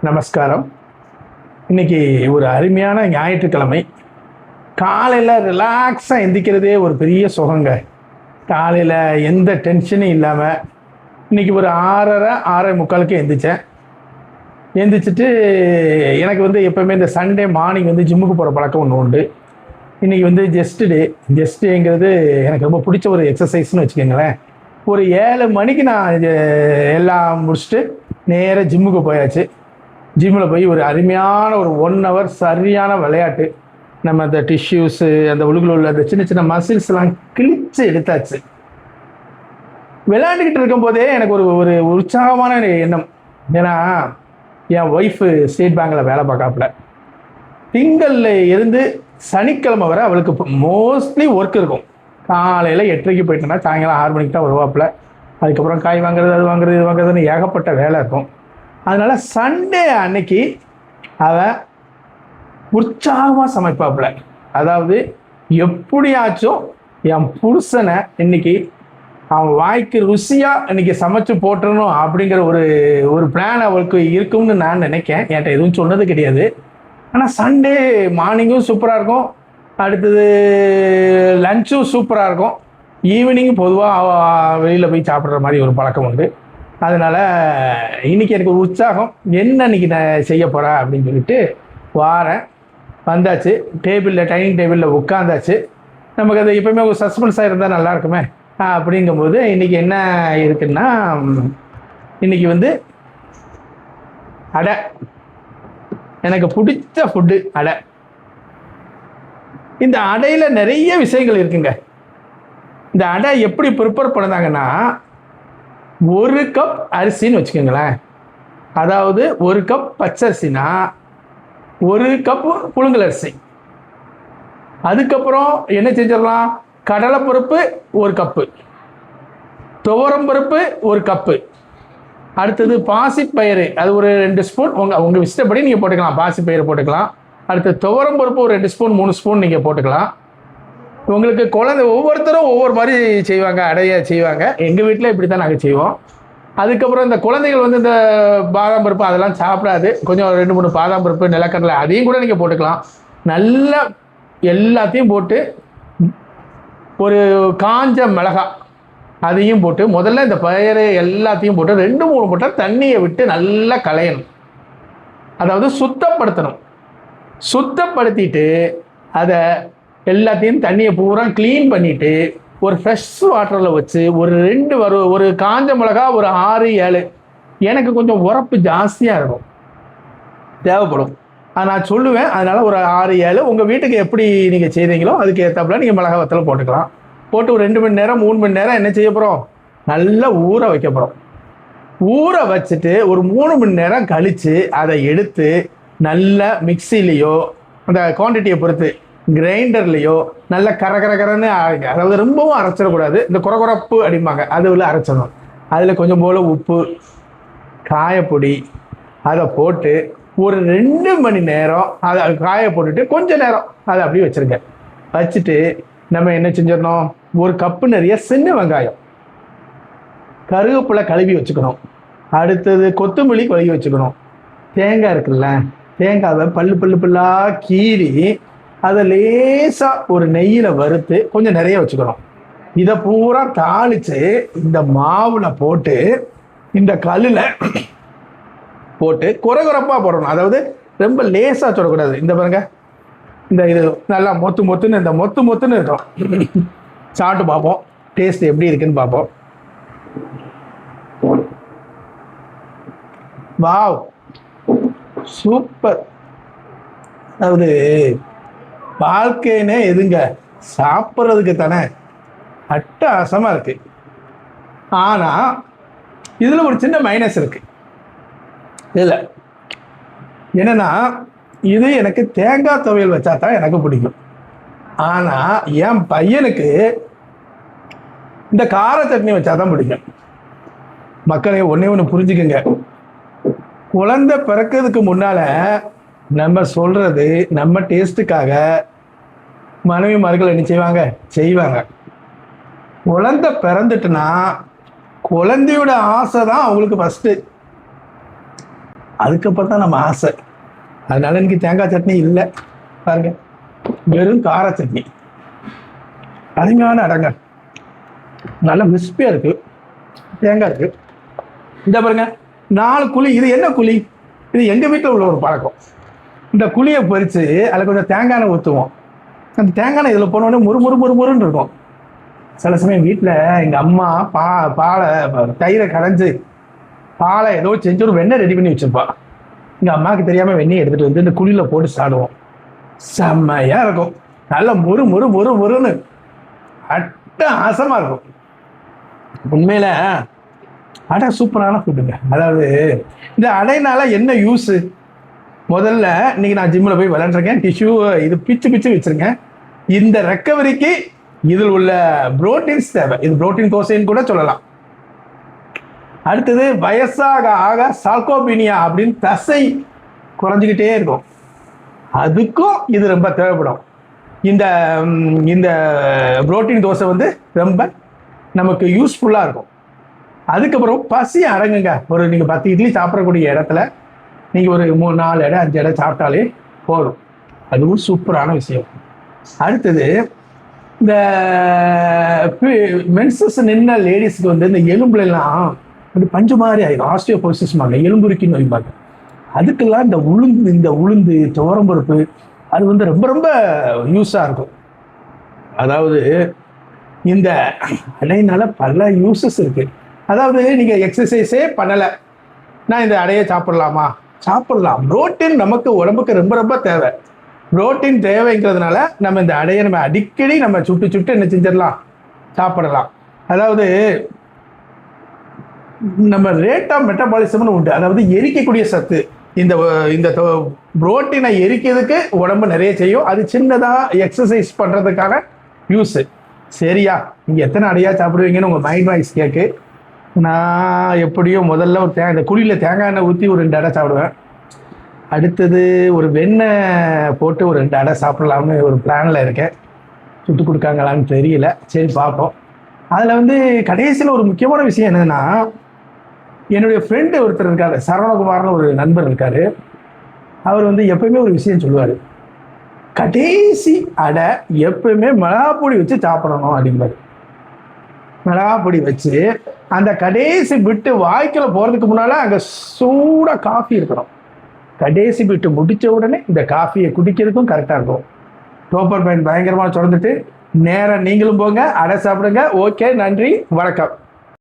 நமஸ்காரம். இன்னைக்கு ஒரு அருமையான ஞாயிற்றுக்கிழமை. காலையில் ரிலாக்ஸாக எந்திக்கிறதே ஒரு பெரிய சுகங்க. காலையில் எந்த டென்ஷனும் இல்லாமல் இன்னைக்கு ஒரு 6:30 எந்திரிச்சேன். எந்திரிச்சிட்டு எனக்கு எப்போவுமே இந்த சண்டே மார்னிங் ஜிம்முக்கு போகிற பழக்கம் ஒன்று உண்டு. இன்றைக்கி ஜஸ்ட் டேங்கிறது எனக்கு ரொம்ப பிடிச்ச ஒரு எக்ஸசைஸ்னு வச்சுக்கோங்களேன். ஒரு 7 மணிக்கு நான் எல்லாம் முடிச்சுட்டு நேராக ஜிம்முக்கு போயாச்சு. ஜிம்மில் போய் ஒரு அருமையான ஒரு 1 hour சரியான விளையாட்டு. நம்ம அந்த டிஷ்யூஸு, அந்த உள்ள அந்த சின்ன சின்ன மசில்ஸ்லாம் கிழிச்சு எடுத்தாச்சு. விளையாண்டுக்கிட்டு இருக்கும்போதே எனக்கு ஒரு உற்சாகமான எண்ணம். ஏன்னா என் ஒய்ஃபு ஸ்டேட் பேங்கில் வேலை பார்க்காப்புல. திங்கள்ல இருந்து சனிக்கிழமை வரை அவளுக்கு மோஸ்ட்லி ஒர்க் இருக்கும். காலையில் 8:30 போயிட்டேன்னா சாயங்காலம் 6 மணிக்கு தான் வருவாப்புல. அதுக்கப்புறம் காய் வாங்குறது, அது வாங்குறது, இது வாங்குறதுன்னு ஏகப்பட்ட வேலை இருக்கும். அதனால் சண்டே அன்னைக்கு அவன் உற்சாகமாக சமைப்பாப்புல. அதாவது எப்படியாச்சும் என் புருஷனை இன்னைக்கு அவன் வாய்க்கு ருசியாக இன்னைக்கு சமைச்சு போட்டுறணும் அப்படிங்கிற ஒரு பிளான் அவளுக்கு இருக்கும்னு நான் நினைக்கேன். என்கிட்ட எதுவும் சொன்னது கிடையாது. ஆனால் சண்டே மார்னிங்கும் சூப்பராக இருக்கும், அடுத்தது லஞ்சும் சூப்பராக இருக்கும், ஈவினிங் பொதுவாக வெளியில் போய் சாப்பிட்ற மாதிரி ஒரு பழக்கம் உண்டு. அதனால் இன்றைக்கி எனக்கு ஒரு உற்சாகம். என்ன இன்றைக்கி நான் செய்ய போகிறேன் அப்படின்னு சொல்லிட்டு வாரேன். வந்தாச்சு, டைனிங் டேபிளில் உட்காந்தாச்சு. நமக்கு அது எப்போயுமே ஒரு சஸ்பென்ஸாக இருந்தால் நல்லா இருக்குமே அப்படிங்கும்போது இன்றைக்கி என்ன இருக்குன்னா, இன்றைக்கி அடை. எனக்கு பிடிச்ச ஃபுட்டு அடை. இந்த அடையில் நிறைய விஷயங்கள் இருக்குங்க. இந்த அடை எப்படி ப்ரிப்பேர் பண்ணுறாங்கன்னா, 1 கப் அரிசின்னு வச்சுக்கோங்களேன். அதாவது 1 கப் பச்சரிசினா 1 கப்பு புழுங்கல் அரிசி. அதுக்கப்புறம் என்ன செஞ்சிடலாம், கடலைப்பருப்பு 1 கப்பு, துவரம்பருப்பு 1 கப்பு, அடுத்தது பாசிப்பயிறு அது ஒரு 2 ஸ்பூன். உங்கள் இஷ்டப்படி நீங்கள் போட்டுக்கலாம். பாசிப்பயிறு போட்டுக்கலாம். அடுத்து துவரம்பருப்பு ஒரு 2 ஸ்பூன் 3 ஸ்பூன் நீங்கள் போட்டுக்கலாம். உங்களுக்கு குழந்தை ஒவ்வொருத்தரும் ஒவ்வொரு மாதிரி செய்வாங்க, அடைய செய்வாங்க. எங்கள் வீட்டில் இப்படி தான் நாங்கள் செய்வோம். அதுக்கப்புறம் இந்த குழந்தைகள் இந்த பாதாம் பருப்பு அதெல்லாம் சாப்பிடாது. கொஞ்சம் 2-3 பாதாம் பருப்பு, நிலக்கடலை அதையும் கூட நீங்கள் போட்டுக்கலாம். நல்லா எல்லாத்தையும் போட்டு ஒரு காஞ்ச மிளகாய் அதையும் போட்டு முதல்ல இந்த பயிறு எல்லாத்தையும் போட்டு 2-3 மூட்டை தண்ணியை விட்டு நல்லா களையணும். அதாவது சுத்தப்படுத்தணும். சுத்தப்படுத்திட்டு அதை எல்லாத்தையும் தண்ணியை பூரா க்ளீன் பண்ணிவிட்டு ஒரு ஃப்ரெஷ் வாட்டரில் வச்சு ஒரு காஞ்ச மிளகா ஒரு 6-7, எனக்கு கொஞ்சம் உரப்பு ஜாஸ்தியாக இருக்கும், தேவைப்படும். அது நான் சொல்லுவேன். அதனால் ஒரு 6-7 உங்கள் வீட்டுக்கு எப்படி நீங்கள் செய்கிறீங்களோ அதுக்கு ஏற்றாப்புல நீங்கள் மிளகா வத்தல் போட்டுக்கலாம். போட்டு ஒரு 2 மணி நேரம் 3 மணி நேரம் என்ன செய்ய போகிறோம், நல்லா ஊற வைக்க போகிறோம். ஊற வச்சுட்டு ஒரு 3 மணி நேரம் கழித்து அதை எடுத்து நல்லா மிக்சிலேயோ அந்த குவான்டிட்டியை பொறுத்து கிரைண்டர்லேயோ நல்ல கரன்னு அரைங்க. அதாவது ரொம்பவும் அரைச்சிடக்கூடாது. இந்த குறகுறப்பு அடிப்பாங்க, அதில் அரைச்சிடணும். அதில் கொஞ்சம் போல் உப்பு, காயப்பொடி அதை போட்டு ஒரு 2 மணி நேரம் அதை காய போட்டுட்டு கொஞ்சம் நேரம் அதை அப்படியே வச்சுருங்க. வச்சுட்டு நம்ம என்ன செஞ்சிடணும், 1 கப்பு நிறைய சின்ன வெங்காயம், கருவேப்பிலை கழுவி வச்சுக்கணும். அடுத்தது கொத்தமல்லி கழுவி வச்சுக்கணும். தேங்காய் இருக்குல்ல, தேங்காவை பல்லாக கீறி அதை லேசாக ஒரு நெய்யில் வறுத்து கொஞ்சம் நிறைய வச்சுக்கணும். இதை பூரா தாளித்து இந்த மாவில் போட்டு இந்த கல்லில் போட்டு குறகுறப்பாக போடணும். அதாவது ரொம்ப லேசாக சொல்லக்கூடாது. இந்த பாருங்க, இது நல்லா மொத்துன்னு இந்த மொத்துன்னு இருக்கும். சாப்பிட்டு பார்ப்போம், டேஸ்ட் எப்படி இருக்குன்னு பார்ப்போம். Wow, super. அதாவது வாழ்க்கைன்னே எதுங்க, சாப்பிட்றதுக்கு தானே, அட்டகாசமாக இருக்கு. ஆனால் இதில் ஒரு சின்ன மைனஸ் இருக்கு. இல்லை என்னன்னா, இது எனக்கு தேங்காய் துவையல் வச்சா தான் எனக்கு பிடிக்கும். ஆனால் என் பையனுக்கு இந்த கார சட்னி வச்சா தான் பிடிக்கும். மக்களே ஒன்று புரிஞ்சுக்குங்க. குழந்தை பிறக்கிறதுக்கு முன்னால் நம்ம சொல்கிறது நம்ம டேஸ்ட்டுக்காக மனைவிமார்கள் என்ன செய்வாங்க. குழந்தை பிறந்துட்டுனா குழந்தையோட ஆசை தான் அவங்களுக்கு ஃபஸ்ட்டு. அதுக்கப்புறம் தான் நம்ம ஆசை. அதனால எனக்கு தேங்காய் சட்னி இல்லை பாருங்க, வெறும் கார சட்னி. அருமையான அடங்க, நல்ல கிறிஸ்பியா இருக்கு, தேங்காய் இருக்கு. இந்த பாருங்க 4 குழி. இது என்ன குழி? இது எங்க வீட்டில் உள்ள ஒரு பழக்கம். இந்த குழியை பறித்து அதில் கொஞ்சம் தேங்காய் எண்ணெய் ஊற்றுவோம். அந்த தேங்காய் எண்ணெய் இதில் போனோடனே முறுமுறுன்னு இருக்கும். சில சமயம் வீட்டில் எங்கள் அம்மா பாலை தயிரை கரைஞ்சி பாலை ஏதோ செஞ்சு ஒரு வெண்ணெய் ரெடி பண்ணி வச்சுருப்பா. எங்கள் அம்மாவுக்கு தெரியாமல் வெண்ணெய் எடுத்துகிட்டு வந்து இந்த குழியில் போட்டு சாப்பிடுவோம். செம்மையாக இருக்கும், நல்ல முறுன்னு ஆசமாக இருக்கும். உண்மையில் அடை சூப்பரான ஃபுட்டுங்க. அதாவது இந்த அடைனால என்ன யூஸு? முதல்ல இன்னைக்கு நான் ஜிம்மில் போய் விளையாண்டுருக்கேன். டிஷ்யூ இது பிச்சு வச்சுருக்கேன். இந்த ரெக்கவரிக்கு இதில் உள்ள புரோட்டீன்ஸ் தேவை. இது புரோட்டீன் தோசைன்னு கூட சொல்லலாம். அடுத்தது வயசாக ஆக சால்கோபீனியா அப்படின்னு தசை குறைஞ்சிக்கிட்டே இருக்கும், அதுக்கும் இது ரொம்ப தேவைப்படும். இந்த இந்த புரோட்டீன் தோசை வந்து ரொம்ப நமக்கு யூஸ்ஃபுல்லாக இருக்கும். அதுக்கப்புறம் பசி அடங்குங்க. ஒரு நீங்கள் 10 இட்லி சாப்பிடக்கூடிய இடத்துல நீங்கள் ஒரு 3, 4 இடம் 5 இடம் சாப்பிட்டாலே போதும். அதுவும் சூப்பரான விஷயம். அடுத்தது இந்த மென்சஸ் நின்ன லேடிஸ்க்கு வந்து இந்த எலும்புலாம் அப்படி பஞ்சு மாதிரி ஆயிடும், ஆஸ்டியோபோரோசிஸ்மாங்க, எலும்புருக்கி நோய்பாங்க. அதுக்கெல்லாம் இந்த உளுந்து துவரம்பருப்பு அது வந்து ரொம்ப யூஸாக இருக்கும். அதாவது இந்த அடையினால பல யூஸஸ் இருக்குது. அதாவது நீங்கள் எக்ஸசைஸே பண்ணலை, நான் இந்த அடையை சாப்பிட்லாமா? சாப்பிட்லாம். புரோட்டீன் நமக்கு உடம்புக்கு ரொம்ப தேவை. புரோட்டீன் தேவைங்கிறதுனால நம்ம இந்த அடையை நம்ம அடிக்கடி நம்ம சுட்டு என்ன செஞ்சிடலாம், சாப்பிடலாம். அதாவது நம்ம ரேட் ஆஃப் மெட்டபாலிசம்னு உண்டு, அதாவது எரிக்கக்கூடிய சத்து. இந்த புரோட்டீனை எரிக்கிறதுக்கு உடம்பு நிறைய செய்யும். அது சின்னதாக எக்ஸசைஸ் பண்ணுறதுக்கான யூஸு. சரியா? நீங்கள் எத்தனை அடையா சாப்பிடுவீங்கன்னு உங்கள் மைண்ட் வாய்ஸ் கேட்கு. நான் எப்படியும் முதல்ல இந்த குழியில் தேங்காய் எண்ணெய் ஊற்றி ஒரு 2 அடை சாப்பிடுவேன். அடுத்தது ஒரு வெண்ணெய் போட்டு ஒரு 2 அடை சாப்பிடலாம்னு ஒரு பிளானில் இருக்கேன். சுட்டு கொடுக்காங்களான்னு தெரியல, சரி பார்ப்போம். அதில் வந்து கடைசியில் ஒரு முக்கியமான விஷயம் என்னதுன்னா, என்னுடைய ஃப்ரெண்டு ஒருத்தர் இருக்கார், சரவணகுமார்னு ஒரு நண்பர் இருக்கார். அவர் வந்து எப்பயுமே ஒரு விஷயம் சொல்லுவார், கடைசி அடை எப்பயுமே மிளகாப்பொடி வச்சு சாப்பிடணும் அப்படிம்பாரு. மிளகாப்பொடி வச்சு அந்த கடைசி பிட்டு வாய்க்குள்ள போகிறதுக்கு முன்னால் அங்கே சூடாக காஃபி இருக்கணும். கடைசி பிட்டு முடித்த உடனே இந்த காஃபியை குடிக்கிறதுக்கும் கரெக்டாக இருக்கும். டோப்பர் பயன் பயங்கரமாக சுரந்துட்டு நேராக நீங்களும் போங்க, அடை சாப்பிடுங்க. ஓகே, நன்றி, வணக்கம்.